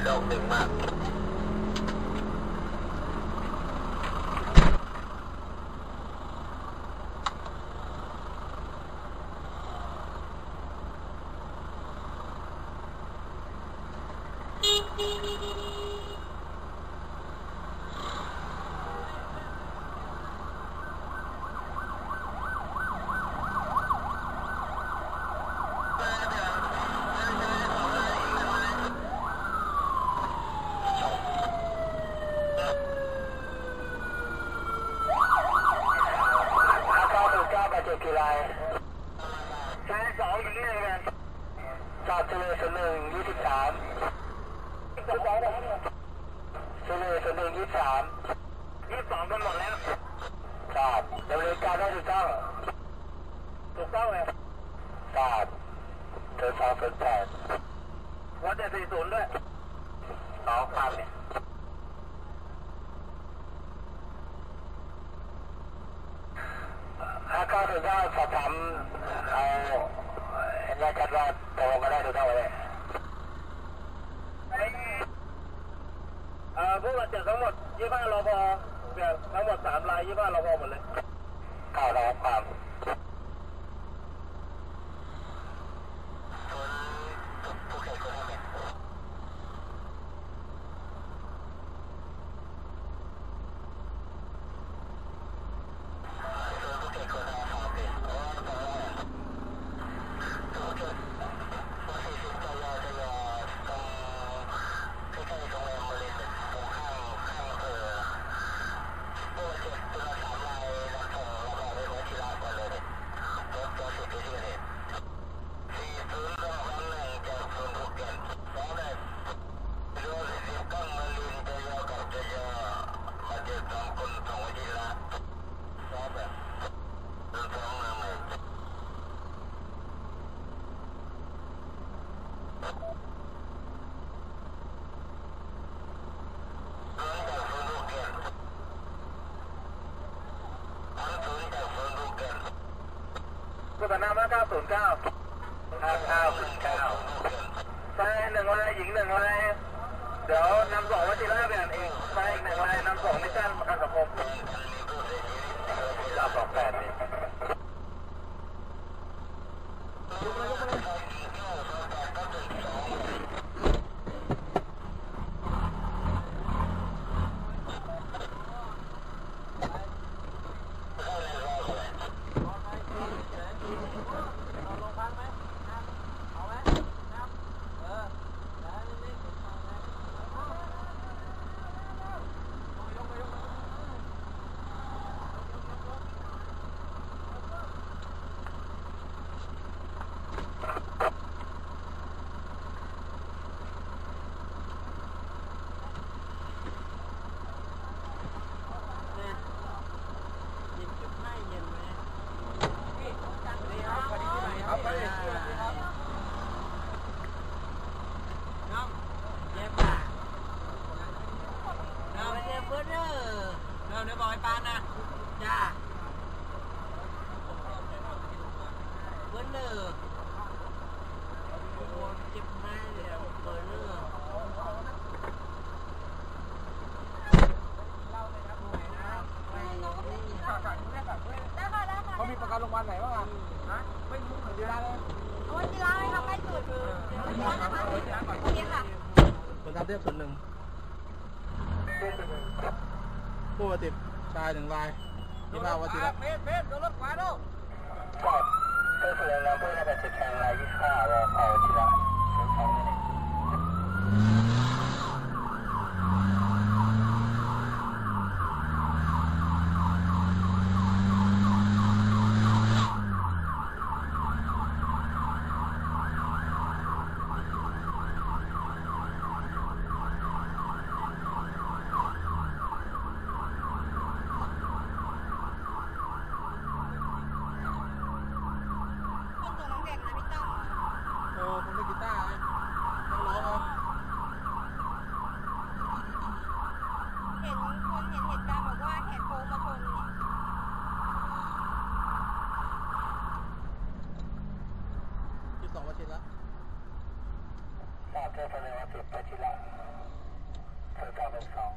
ดอกหนึ่งมากกี่ไรใช้2อย่างนี้เลยกันจอดเฉลย01 23เฉลย01 23 22กันหมดแล้วครับดำเนินการได้ถูกต้องเลยครับเธอ208วัดแต่40ด้วย2,000เนี่ย59สอบถามเอาเห็นได้ชัดว่าตกลงกันได้ถูกต้องเลยผู้บาดเจ็บทั้งหมด25 รพ.เนี่ยทั้งหมด3 ราย25 รพ.หมดเลยข่าวเราความสถานะ909 5909ชาย1 รายหญิง1 รายเดี๋ยวนำส่งวัชิระแบนอีกชายอีก1 รายนำส่งมิชชั่นประกันสังคม328นี่เดี๋ยวบอกไอ้ปานนะจ้าเบิ้ลเนอร์เจ็บมากเลยเบิ้ลเนอร์เขามีประกันโรงพยาบาลไหนบ้างอ่ะไม่รู้เหมือนกันเลยโอ้ยกีฬาให้ทำให้สุดกีฬานะคะโอเคค่ะคนทำเทียบ1ผู้บาดเจ็บชาย1 ราย25 วัชิระเพชรโดนรถขวาแล้วครับเพื่อแสดงนามผู้บาดเจ็บชายราย25 รพ.วัชิระ ทราบเทพเลวสิบวชิระเธอทราบเป็นสอง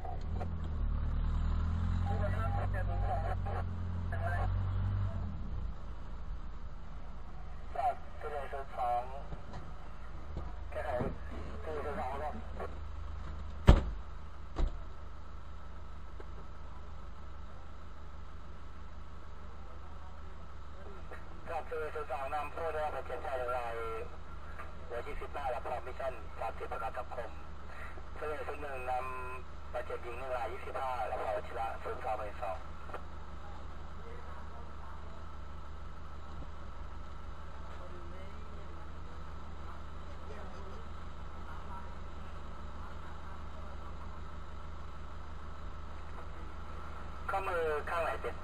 ผู้บริหารจะดูของทราบเทเลเป็นสองแค่ไหนเทเลเป็นสองครับทราบเทเลเป็นสองนำผู้ได้รับประเจ็บใจรายวันที่15รับพร้อมมิชชั่น30ประกาศสังคมเทเลเป็นหนึ่งนำประเจ็บหญิงในราย25รับพร้อมวชิระ02เป็นสองข้อมือข้างไหนเป็น